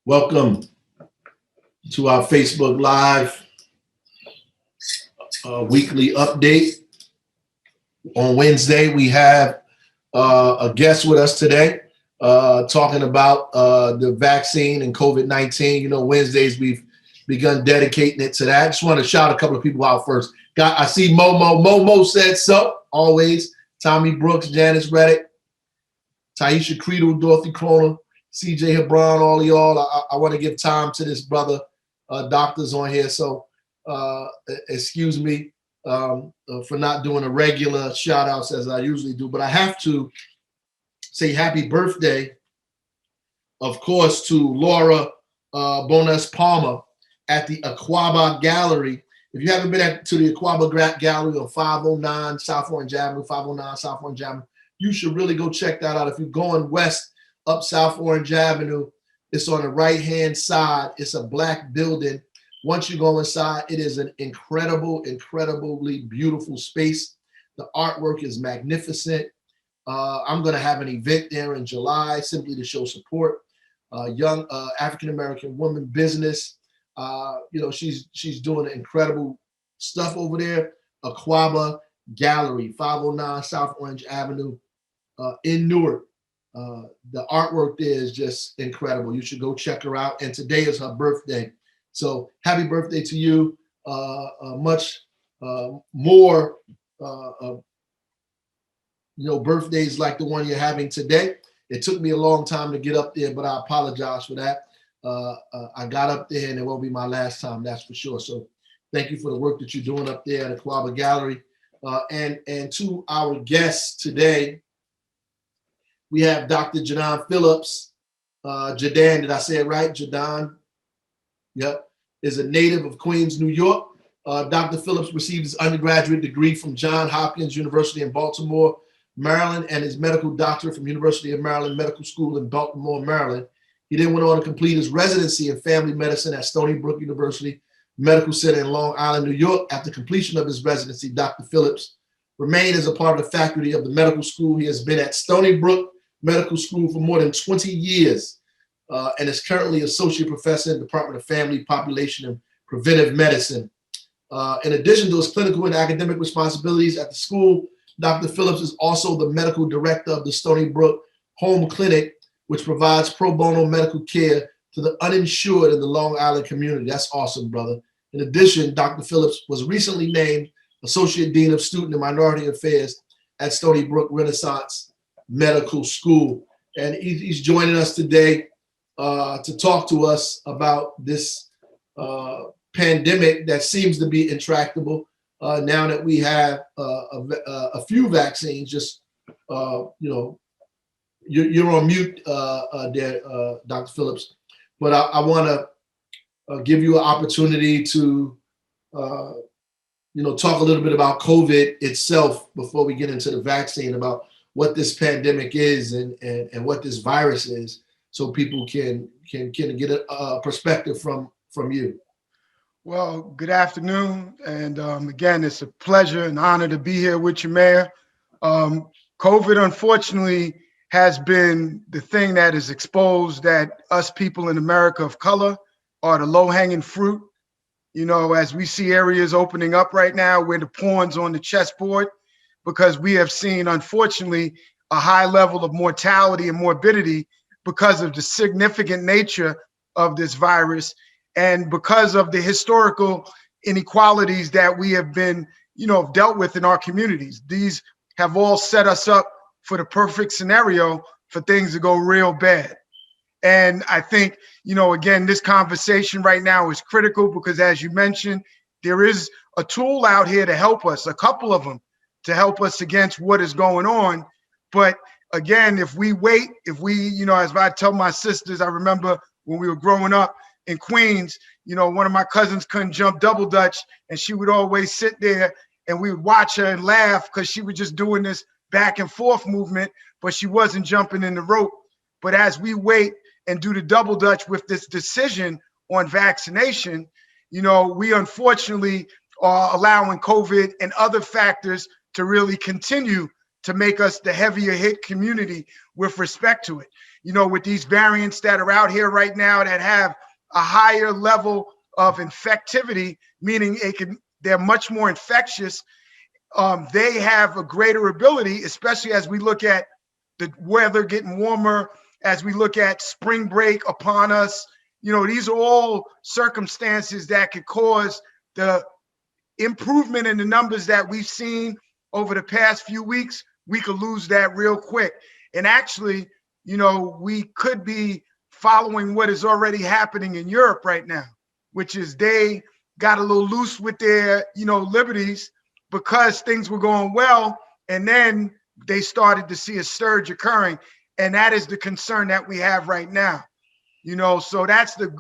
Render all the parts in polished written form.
Welcome to our Facebook Live weekly update. On Wednesday, we have a guest with us today talking about the vaccine and COVID-19. You know, Wednesdays we've begun dedicating it to that. I just want to shout a couple of people out first. I see Momo. Momo said so, always. Tommy Brooks, Janice Reddick, Taisha Creedle, Dorothy Croner, CJ Hebron, all of y'all. I want to give time to this brother. Doctors on here, so excuse me for not doing a regular shout outs as I usually do, but I have to say happy birthday, of course, to Laura Bonas Palmer at the Aquaba Gallery. If you haven't been to the Aquaba Gallery on 509 South Orange Avenue, 509 South Orange Avenue, you should really go check that out. If you're going west up South Orange Avenue, it's on the right-hand side. It's a black building. Once you go inside, it is an incredibly beautiful space. The artwork is magnificent. I'm going to have an event there in July simply to show support. Young African-American woman business. She's doing incredible stuff over there. Aquaba Gallery, 509 South Orange Avenue in Newark. The artwork there is just incredible. You should go check her out. And today is her birthday. So happy birthday to you. Much more, birthdays like the one you're having today. It took me a long time to get up there, but I apologize for that. I got up there and it won't be my last time, that's for sure. So thank you for the work that you're doing up there at Aquaba Gallery. And to our guests today, we have Dr. Janan Phillips. Jadan, did I say it right? Jadan, yep, is a native of Queens, New York. Dr. Phillips received his undergraduate degree from Johns Hopkins University in Baltimore, Maryland, and his medical doctorate from University of Maryland Medical School in Baltimore, Maryland. He then went on to complete his residency in family medicine at Stony Brook University Medical Center in Long Island, New York. After completion of his residency, Dr. Phillips remained as a part of the faculty of the medical school. He has been at Stony Brook Medical School for more than 20 years and is currently associate professor in the Department of Family, Population, and Preventive Medicine. In addition to his clinical and academic responsibilities at the school, Dr. Phillips is also the medical director of the Stony Brook Home Clinic, which provides pro bono medical care to the uninsured in the Long Island community. That's awesome, brother. In addition, Dr. Phillips was recently named Associate Dean of Student and Minority Affairs at Stony Brook Renaissance Medical School. And he's joining us today to talk to us about this pandemic that seems to be intractable now that we have a few vaccines. Just, you're on mute there, Dr. Phillips. But I want to give you an opportunity to, talk a little bit about COVID itself before we get into the vaccine, about what this pandemic is and what this virus is, so people can get a perspective from you. Well, good afternoon. And again, it's a pleasure and honor to be here with you, Mayor. COVID, unfortunately, has been the thing that has exposed that us people in America of color are the low-hanging fruit. As we see areas opening up right now, we're the pawns on the chessboard, because we have seen, unfortunately, a high level of mortality and morbidity because of the significant nature of this virus and because of the historical inequalities that we have been, dealt with in our communities. These have all set us up for the perfect scenario for things to go real bad. And I think, again, this conversation right now is critical because, as you mentioned, there is a tool out here to help us, a couple of them, to help us against what is going on. But again, if we wait, as I tell my sisters, I remember when we were growing up in Queens, one of my cousins couldn't jump double dutch, and she would always sit there and we would watch her and laugh because she was just doing this back and forth movement, but she wasn't jumping in the rope. But as we wait and do the double dutch with this decision on vaccination, we unfortunately are allowing COVID and other factors to really continue to make us the heavier hit community with respect to it. with these variants that are out here right now that have a higher level of infectivity, meaning they're much more infectious. They have a greater ability, especially as we look at the weather getting warmer, as we look at spring break upon us. These are all circumstances that could cause the improvement in the numbers that we've seen over the past few weeks. We could lose that real quick. And actually, we could be following what is already happening in Europe right now, which is they got a little loose with their, liberties because things were going well. And then they started to see a surge occurring. And that is the concern that we have right now. So that's the,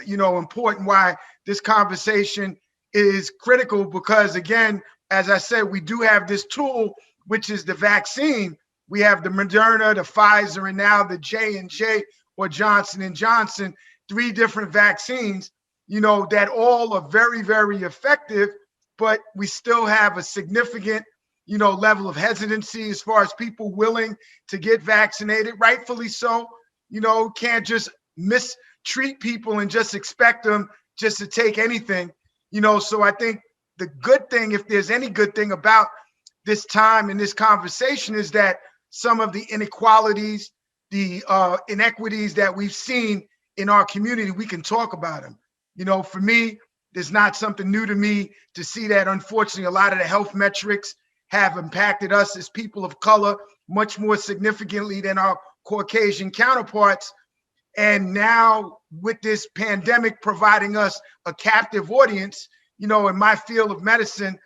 important why this conversation is critical, because again, as I said, we do have this tool, which is the vaccine. We have the Moderna, the Pfizer, and now the J&J or Johnson & Johnson, 3 different vaccines, that all are very, very effective, but we still have a significant, level of hesitancy as far as people willing to get vaccinated, rightfully so. Can't just mistreat people and just expect them just to take anything. So I think the good thing, if there's any good thing about this time and this conversation, is that some of the inequalities, the inequities that we've seen in our community, we can talk about them. For me, it's not something new to me to see that, unfortunately, a lot of the health metrics have impacted us as people of color much more significantly than our Caucasian counterparts. And now with this pandemic providing us a captive audience, in my field of medicine,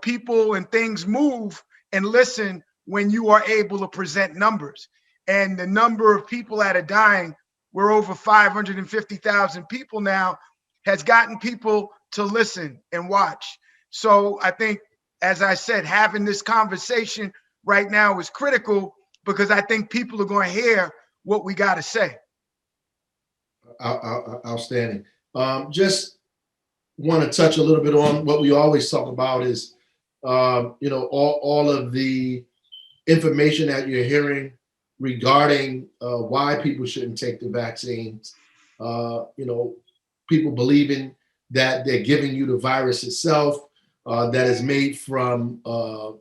people and things move and listen when you are able to present numbers. And the number of people that are dying, we're over 550,000 people now, has gotten people to listen and watch. So I think, as I said, having this conversation right now is critical, because I think people are going to hear what we got to say. Outstanding. Just want to touch a little bit on what we always talk about is, all of the information that you're hearing regarding why people shouldn't take the vaccines. People believing that they're giving you the virus itself, that is made from,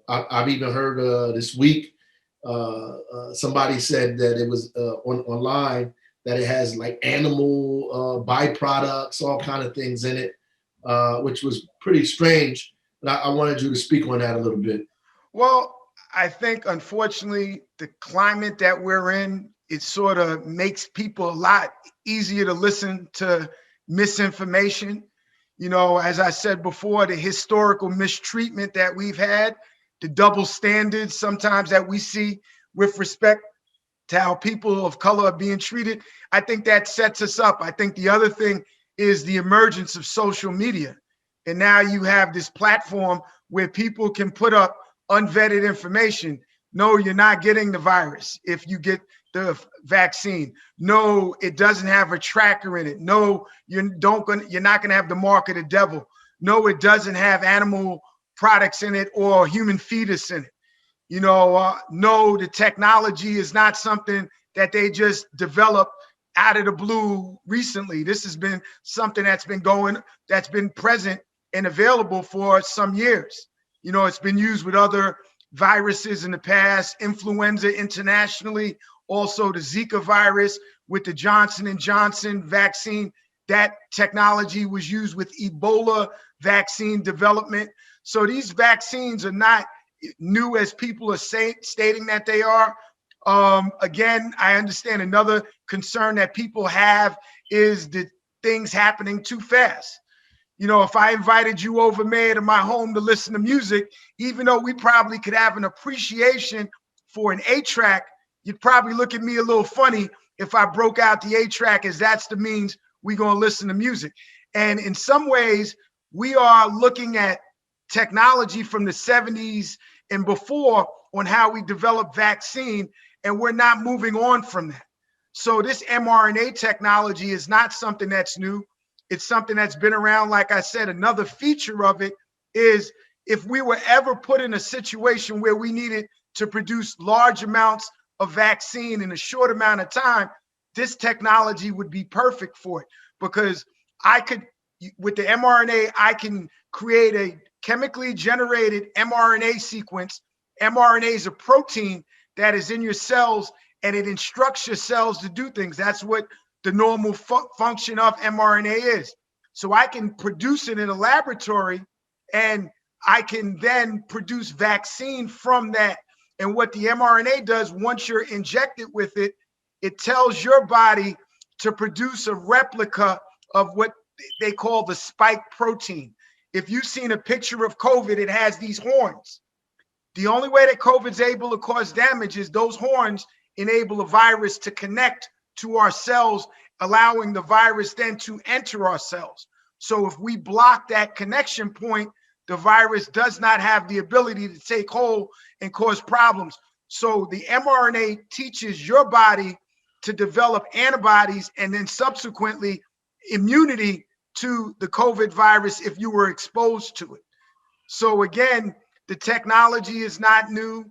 I've even heard this week, somebody said that it was online, that it has like animal byproducts, all kind of things in it, which was pretty strange. But I wanted you to speak on that a little bit. Well, I think, unfortunately, the climate that we're in, it sort of makes people a lot easier to listen to misinformation. As I said before, the historical mistreatment that we've had, the double standards sometimes that we see with respect to how people of color are being treated, I think that sets us up. I think the other thing is the emergence of social media. And now you have this platform where people can put up unvetted information. No, you're not getting the virus if you get the vaccine. No, it doesn't have a tracker in it. No, you're not going to have the mark of the devil. No, it doesn't have animal products in it or human fetus in it. No, the technology is not something that they just developed out of the blue recently. This has been something that's been present and available for some years. It's been used with other viruses in the past, influenza internationally, also the Zika virus with the Johnson & Johnson vaccine. That technology was used with Ebola vaccine development. So these vaccines are not new as people are stating that they are. Again, I understand another concern that people have is the things happening too fast. If I invited you over, Mayor, to my home to listen to music, even though we probably could have an appreciation for an 8-track, you'd probably look at me a little funny if I broke out the 8-track as that's the means we're going to listen to music. And in some ways, we are looking at technology from the 70s and before on how we develop vaccine, and we're not moving on from that. So this mRNA technology is not something that's new. It's something that's been around. Like I said, another feature of it is if we were ever put in a situation where we needed to produce large amounts a vaccine in a short amount of time, this technology would be perfect for it, because I could, with the mRNA, I can create a chemically generated mRNA sequence. mRNA is a protein that is in your cells, and it instructs your cells to do things. That's what the normal function of mRNA is. So I can produce it in a laboratory, and I can then produce vaccine from that. And what the mRNA does, once you're injected with it, it tells your body to produce a replica of what they call the spike protein. If you've seen a picture of COVID, it has these horns. The only way that COVID is able to cause damage is those horns enable a virus to connect to our cells, allowing the virus then to enter our cells. So if we block that connection point, the virus does not have the ability to take hold and cause problems. So the mRNA teaches your body to develop antibodies and then subsequently immunity to the COVID virus if you were exposed to it. So again, the technology is not new.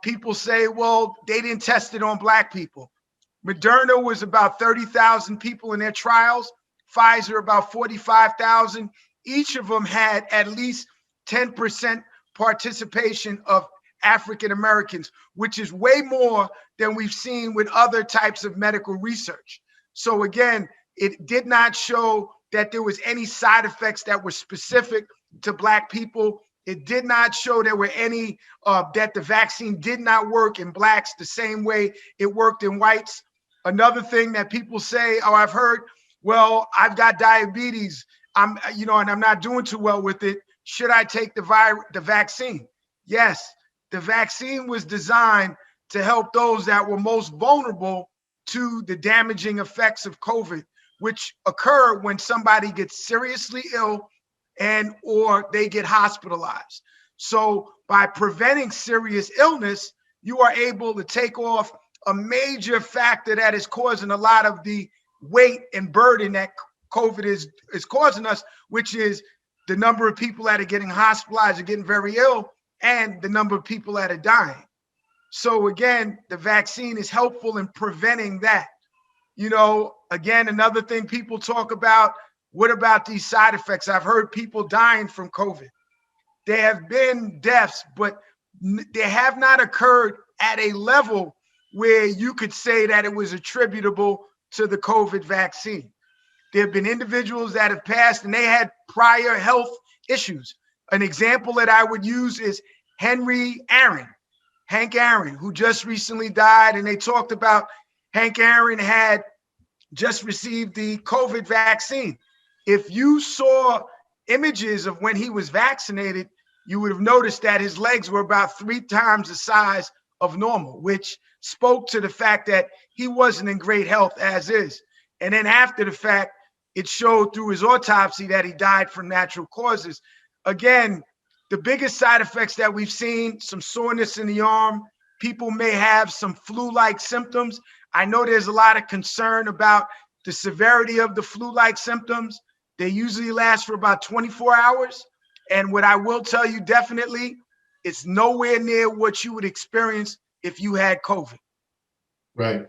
People say, well, they didn't test it on Black people. Moderna was about 30,000 people in their trials. Pfizer about 45,000. Each of them had at least 10% participation of African Americans, which is way more than we've seen with other types of medical research. So again, it did not show that there was any side effects that were specific to Black people. It did not show there were any, that the vaccine did not work in Blacks the same way it worked in whites. Another thing that people say, oh, I've heard, well, I've got diabetes, and I'm not doing too well with it. Should I take the vaccine? Yes, the vaccine was designed to help those that were most vulnerable to the damaging effects of COVID, which occur when somebody gets seriously ill and or they get hospitalized. So by preventing serious illness, you are able to take off a major factor that is causing a lot of the weight and burden that COVID is causing us, which is the number of people that are getting hospitalized or getting very ill, and the number of people that are dying. So again, the vaccine is helpful in preventing that. Again, another thing people talk about, what about these side effects? I've heard people dying from COVID. There have been deaths, but they have not occurred at a level where you could say that it was attributable to the COVID vaccine. There have been individuals that have passed and they had prior health issues. An example that I would use is Hank Aaron, who just recently died. And they talked about Hank Aaron had just received the COVID vaccine. If you saw images of when he was vaccinated, you would have noticed that his legs were about 3 times the size of normal, which spoke to the fact that he wasn't in great health as is. And then after the fact, it showed through his autopsy that he died from natural causes. Again, the biggest side effects that we've seen, some soreness in the arm. People may have some flu-like symptoms. I know there's a lot of concern about the severity of the flu-like symptoms. They usually last for about 24 hours. And what I will tell you definitely, it's nowhere near what you would experience if you had COVID. Right.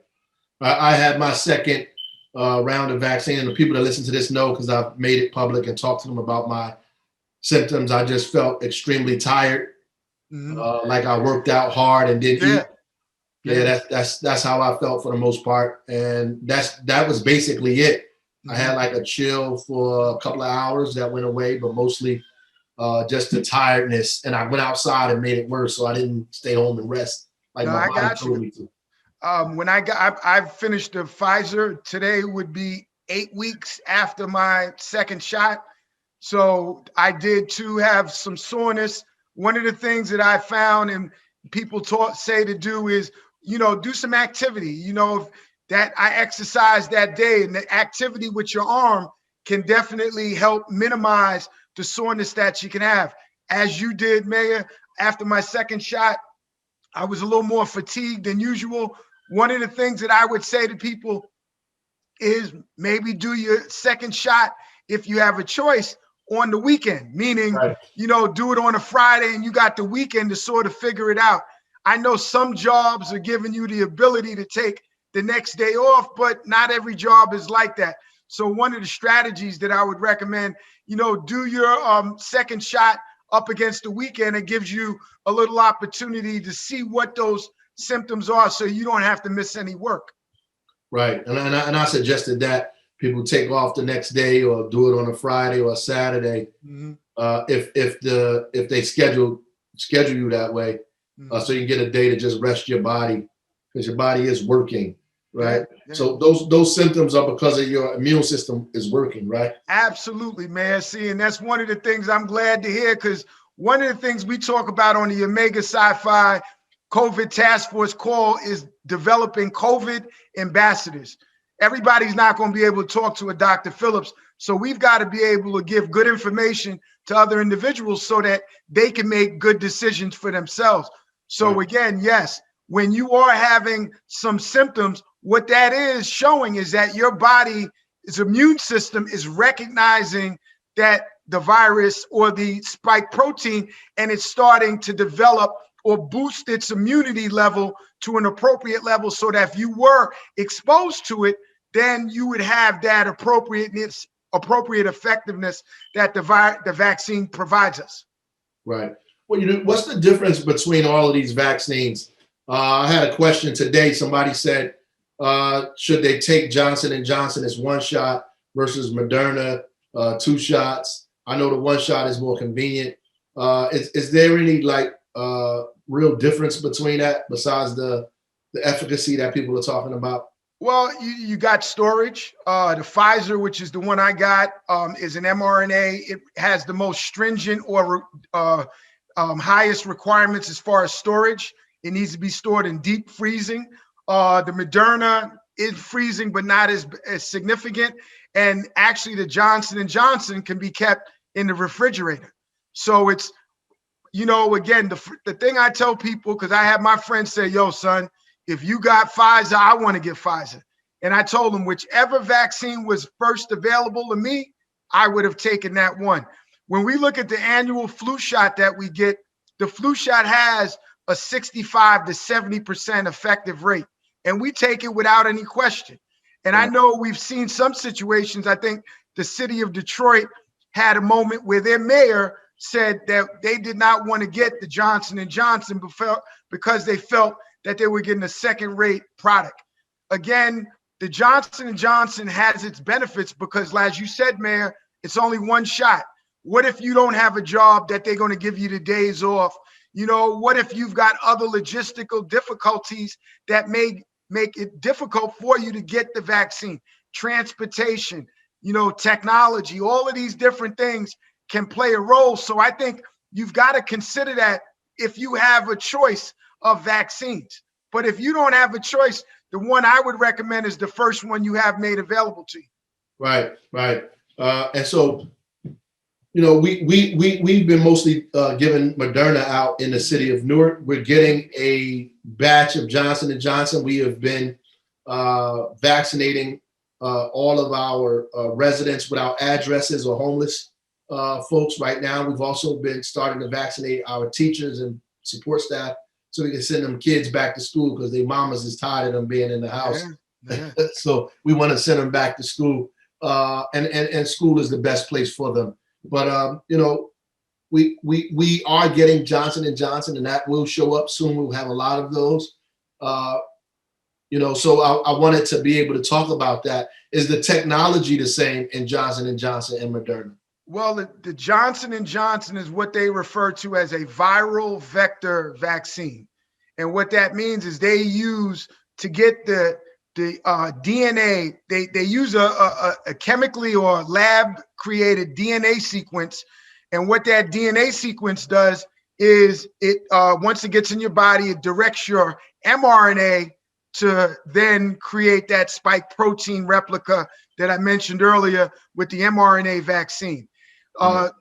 I had my second round of vaccine, and the people that listen to this know because I've made it public and talked to them about my symptoms. I just felt extremely tired, like I worked out hard and didn't eat. Yeah, that's how I felt for the most part, and that was basically it. I had like a chill for a couple of hours that went away, but mostly just the tiredness. And I went outside and made it worse, so I didn't stay home and rest like my body told me to. When I finished the Pfizer, today would be 8 weeks after my second shot. So I did too have some soreness. One of the things that I found and people say to do is, do some activity. That I exercised that day, and the activity with your arm can definitely help minimize the soreness that you can have. As you did, Mayor, after my second shot, I was a little more fatigued than usual. One of the things that I would say to people is maybe do your second shot, if you have a choice, on the weekend, meaning, do it on a Friday and you got the weekend to sort of figure it out. I know some jobs are giving you the ability to take the next day off, but not every job is like that. So one of the strategies that I would recommend, do your second shot up against the weekend. It gives you a little opportunity to see what those symptoms are so you don't have to miss any work. Right. And I suggested that people take off the next day or do it on a Friday or a Saturday. Mm-hmm. If they schedule you that way, so you get a day to just rest your body, because your body is working, right? Yeah. So those symptoms are because of your immune system is working, right? Absolutely, man. See, and that's one of the things I'm glad to hear, because one of the things we talk about on the Omega Sci-Fi COVID Task Force call is developing COVID ambassadors. Everybody's not going to be able to talk to a Dr. Phillips, so we've got to be able to give good information to other individuals so that they can make good decisions for themselves. So again, yes, when you are having some symptoms, what that is showing is that your body's immune system is recognizing that the virus or the spike protein, and it's starting to develop or boost its immunity level to an appropriate level, so that if you were exposed to it, then you would have that appropriate effectiveness that the vaccine provides us. Right. Well, what's the difference between all of these vaccines? I had a question today. Somebody said, should they take Johnson and Johnson as one shot versus Moderna, 2 shots? I know the 1 shot is more convenient. Is there any real difference between that besides the efficacy that people are talking about? Well, you got storage. The Pfizer, which is the one I got, is an mRNA. It has the most stringent or highest requirements as far as storage. It needs to be stored in deep freezing. The Moderna is freezing, but not as significant. And actually, the Johnson & Johnson can be kept in the refrigerator. So it's, again, the thing I tell people, because I have my friends say, yo, son, if you got Pfizer, I want to get Pfizer. And I told them whichever vaccine was first available to me, I would have taken that one. When we look at the annual flu shot that we get, the flu shot has a 65 to 70% effective rate, and we take it without any question. And I know we've seen some situations. I think the city of Detroit had a moment where their mayor said that they did not want to get the Johnson & Johnson because they felt that they were getting a second-rate product. Again, the Johnson & Johnson has its benefits because, as you said, Mayor, it's only 1 shot. What if you don't have a job that they're going to give you the days off? What if you've got other logistical difficulties that may make it difficult for you to get the vaccine? Transportation, technology, all of these different things can play a role. So I think you've got to consider that if you have a choice of vaccines. But if you don't have a choice, the one I would recommend is the first one you have made available to you. Right. And so, we've been mostly giving Moderna out in the city of Newark. We're getting a batch of Johnson & Johnson. We have been vaccinating all of our residents without addresses or homeless folks right now. We've also been starting to vaccinate our teachers and support staff, so we can send them kids back to school, because their mamas is tired of them being in the house. Yeah. So we want to send them back to school, and school is the best place for them. But we are getting Johnson & Johnson, and that will show up soon. We'll have a lot of those. So I wanted to be able to talk about that. Is the technology the same in Johnson & Johnson and Moderna? Well, the Johnson & Johnson is what they refer to as a viral vector vaccine. And what that means is they use, to get the DNA, they use a chemically or lab created DNA sequence. And what that DNA sequence does is it, once it gets in your body, it directs your mRNA to then create that spike protein replica that I mentioned earlier with the mRNA vaccine.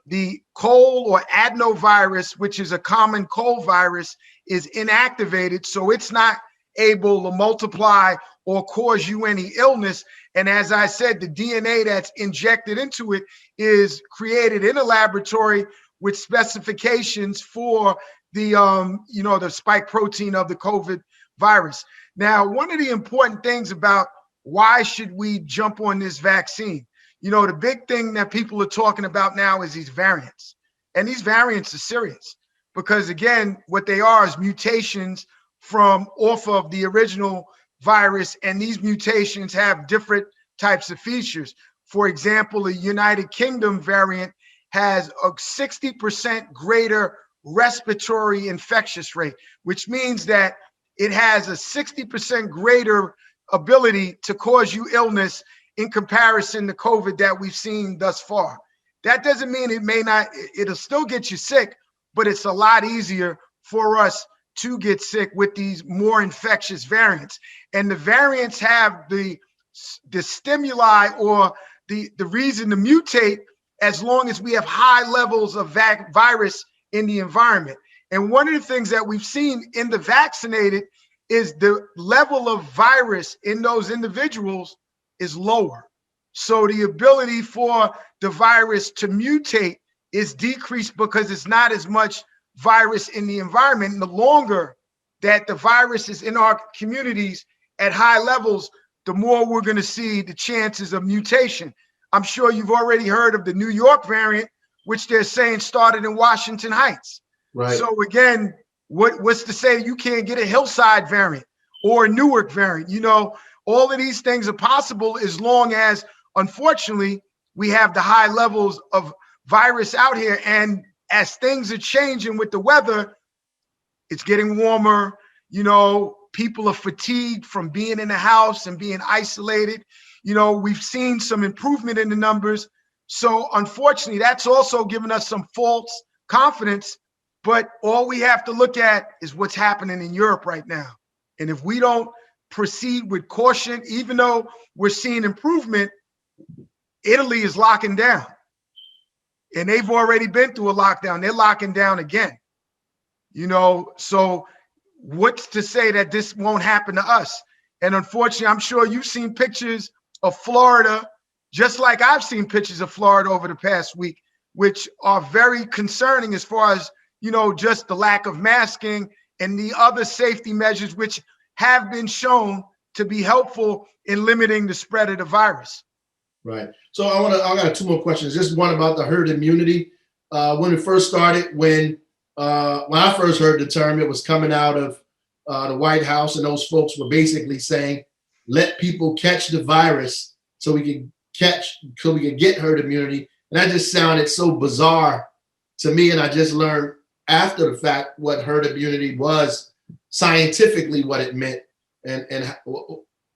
The cold or adenovirus, which is a common cold virus, is inactivated, so it's not able to multiply or cause you any illness. And as I said, the DNA that's injected into it is created in a laboratory with specifications for the spike protein of the COVID virus. Now, one of the important things about why should we jump on this vaccine? The big thing that people are talking about now is these variants. And these variants are serious because, again, what they are is mutations from off of the original virus. And these mutations have different types of features. For example, the United Kingdom variant has a 60% greater respiratory infectious rate, which means that it has a 60% greater ability to cause you illness in comparison to COVID that we've seen thus far. That doesn't mean it'll still get you sick, but it's a lot easier for us to get sick with these more infectious variants. And the variants have the stimuli or the reason to mutate as long as we have high levels of virus in the environment. And one of the things that we've seen in the vaccinated is the level of virus in those individuals is lower. So the ability for the virus to mutate is decreased because it's not as much virus in the environment. And the longer that the virus is in our communities at high levels, the more we're going to see the chances of mutation. I'm sure you've already heard of the New York variant, which they're saying started in Washington Heights. Right. So again, what's to say you can't get a Hillside variant or a Newark variant? All of these things are possible as long as, unfortunately, we have the high levels of virus out here. And as things are changing with the weather, it's getting warmer. People are fatigued from being in the house and being isolated. We've seen some improvement in the numbers. So unfortunately, that's also given us some false confidence. But all we have to look at is what's happening in Europe right now. And if we don't proceed with caution, even though we're seeing improvement, Italy is locking down. And they've already been through a lockdown. They're locking down again. So what's to say that this won't happen to us? And unfortunately, I'm sure you've seen pictures of Florida, just like I've seen pictures of Florida over the past week, which are very concerning as far as, just the lack of masking and the other safety measures, which have been shown to be helpful in limiting the spread of the virus. Right. So I got two more questions. Just one about the herd immunity. When it first started, when I first heard the term, it was coming out of the White House, and those folks were basically saying, let people catch the virus so we can get herd immunity. And that just sounded so bizarre to me. And I just learned after the fact what herd immunity was, scientifically what it meant, and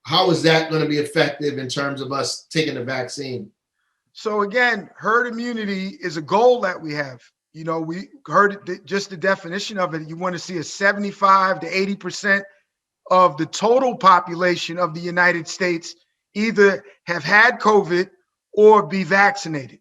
how is that going to be effective in terms of us taking the vaccine? So again, herd immunity is a goal that we have. We heard just the definition of it. You want to see a 75 to 80% of the total population of the United States either have had COVID or be vaccinated.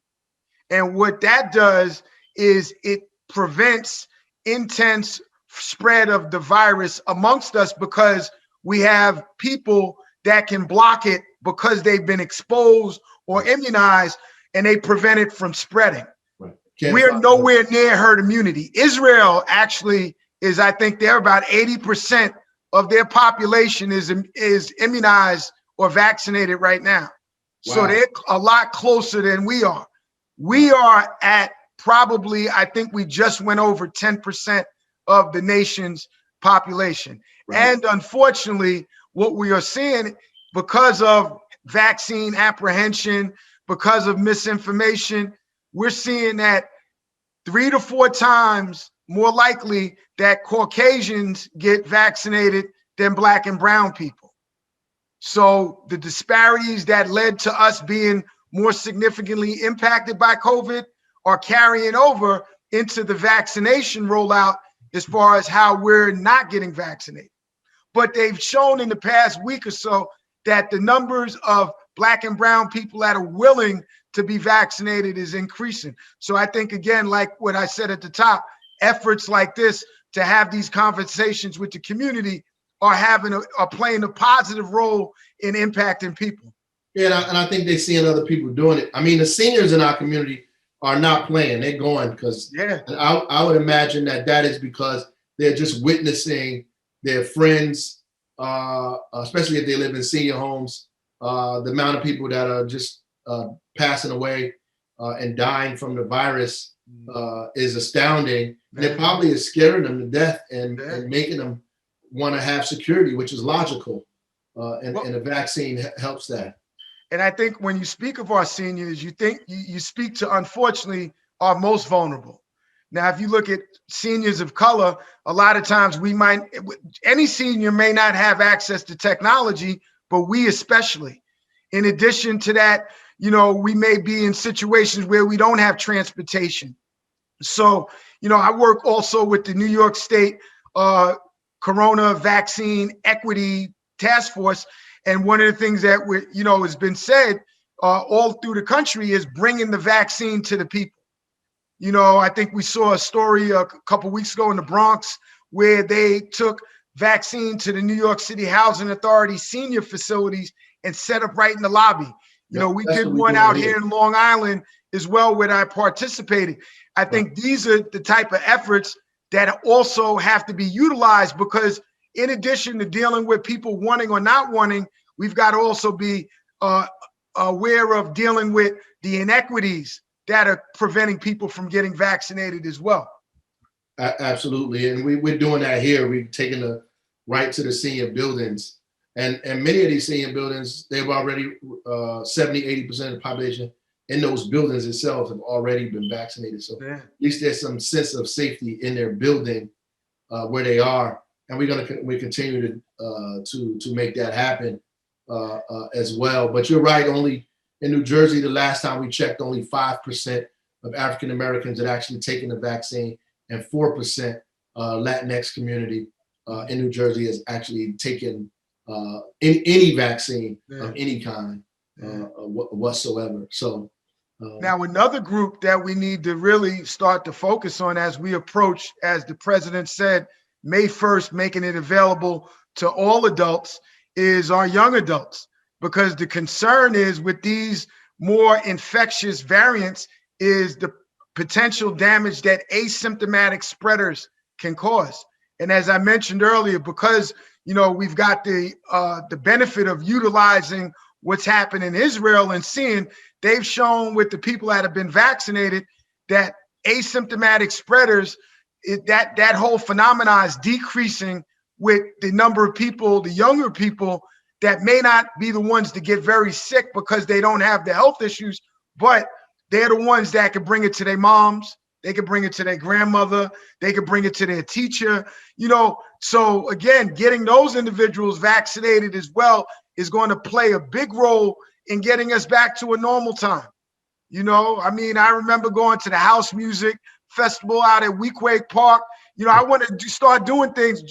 And what that does is it prevents intense spread of the virus amongst us because we have people that can block it because they've been exposed or immunized, and they prevent it from spreading. Right. We're nowhere near herd immunity. Israel actually is, I think they're about 80% of their population is immunized or vaccinated right now. Wow. So they're a lot closer than we are. We are at probably, I think we just went over 10% of the nation's population. Right. And unfortunately, what we are seeing because of vaccine apprehension, because of misinformation, we're seeing that 3 to 4 times more likely that Caucasians get vaccinated than Black and brown people. So the disparities that led to us being more significantly impacted by COVID are carrying over into the vaccination rollout as far as how we're not getting vaccinated. But they've shown in the past week or so that the numbers of Black and brown people that are willing to be vaccinated is increasing. So I think, again, like what I said at the top, efforts like this to have these conversations with the community are playing a positive role in impacting people. Yeah, and I think they're seeing other people doing it. I mean, the seniors in our community are not playing. They're going because Yeah. I would imagine that is because they're just witnessing their friends, especially if they live in senior homes, the amount of people that are just passing away and dying from the virus is astounding. And it probably is scaring them to death and making them want to have security, which is logical. And a vaccine helps that. And I think when you speak of our seniors, you speak to, unfortunately, our most vulnerable. Now, if you look at seniors of color, a lot of times any senior may not have access to technology, but we especially. In addition to that, we may be in situations where we don't have transportation. So, I work also with the New York State Corona Vaccine Equity Task Force. And one of the things that has been said all through the country is bringing the vaccine to the people. I think we saw a story a couple of weeks ago in the Bronx where they took vaccine to the New York City Housing Authority senior facilities and set up right in the lobby. We did one out here in Long Island as well where I participated. I think these are the type of efforts that also have to be utilized, because in addition to dealing with people wanting or not wanting, we've got to also be aware of dealing with the inequities that are preventing people from getting vaccinated as well. Absolutely. And we're doing that here. We've taken the right to the senior buildings. And many of these senior buildings, they've already 70-80% of the population in those buildings itself have already been vaccinated. So at least there's some sense of safety in their building where they are. And we continue to make that happen as well. But you're right. Only in New Jersey, the last time we checked, only 5% of African Americans had actually taken the vaccine, and 4% Latinx community in New Jersey has actually taken any vaccine of any kind whatsoever. So now another group that we need to really start to focus on as we approach, as the president said, May 1st, making it available to all adults, is our young adults. Because the concern is with these more infectious variants is the potential damage that asymptomatic spreaders can cause. And as I mentioned earlier, because we've got the benefit of utilizing what's happened in Israel and seeing, they've shown with the people that have been vaccinated that asymptomatic spreaders, that whole phenomenon is decreasing with the number of people, the younger people, that may not be the ones to get very sick because they don't have the health issues, but they're the ones that can bring it to their moms, they can bring it to their grandmother, they can bring it to their teacher, So again, getting those individuals vaccinated as well is going to play a big role in getting us back to a normal time. I remember going to the house music festival out at Weequahic Park. I wanted to start doing things,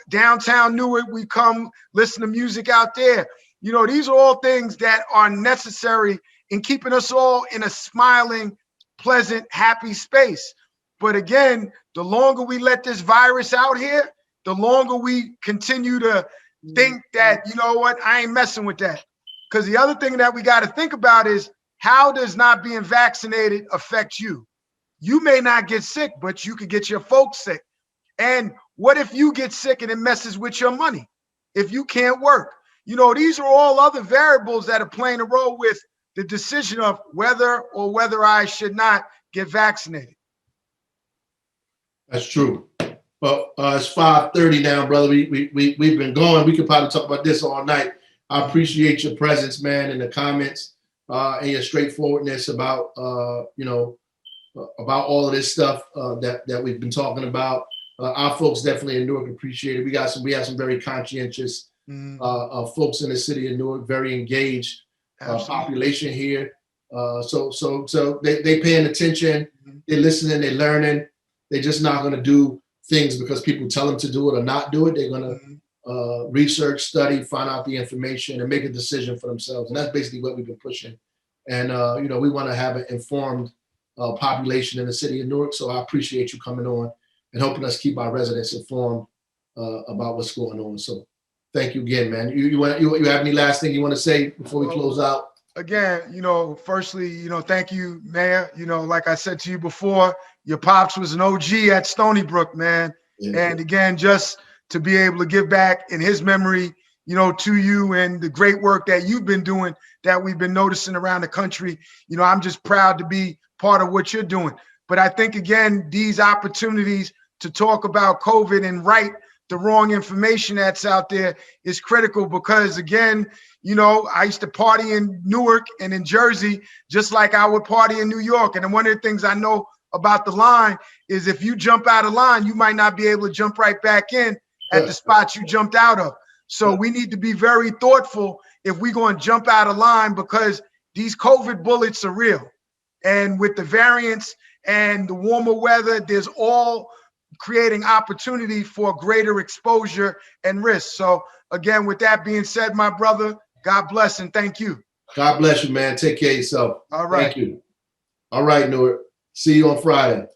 downtown Newark, we come listen to music out there. These are all things that are necessary in keeping us all in a smiling, pleasant, happy space. But again, the longer we let this virus out here, the longer we continue to think that, I ain't messing with that. Because the other thing that we got to think about is, how does not being vaccinated affect you? You may not get sick, but you could get your folks sick. And what if you get sick and it messes with your money? If you can't work? These are all other variables that are playing a role with the decision of whether I should not get vaccinated. That's true. Well, it's 5:30 now, brother. We've been going. We could probably talk about this all night. I appreciate your presence, man, and the comments and your straightforwardness about about all of this stuff that we've been talking about. Our folks definitely in Newark appreciate it. We have some very conscientious folks in the city of Newark, very engaged population here. So they paying attention, they're listening, they're learning. They're just not going to do things because people tell them to do it or not do it. They're going to research, study, find out the information, and make a decision for themselves. And that's basically what we've been pushing. And we want to have an informed population in the city of Newark. So I appreciate you coming on and helping us keep our residents informed about what's going on. So thank you again, man. You have any last thing you want to say before we close out? again, firstly, thank you, Mayor. Like I said to you before, your pops was an OG at Stony Brook, man. Yeah. And again, just to be able to give back in his memory, to you and the great work that you've been doing that we've been noticing around the country. I'm just proud to be part of what you're doing. But I think, again, these opportunities to talk about COVID and right the wrong information that's out there is critical because, again, I used to party in Newark and in Jersey, just like I would party in New York. And one of the things I know about the line is if you jump out of line, you might not be able to jump right back in at the spot you jumped out of. So we need to be very thoughtful if we're going to jump out of line because these COVID bullets are real. And with the variants and the warmer weather, there's all creating opportunity for greater exposure and risk. So again, with that being said, my brother, God bless and thank you. God bless you, man. Take care of yourself. All right. Thank you. All right, Newark. See you on Friday.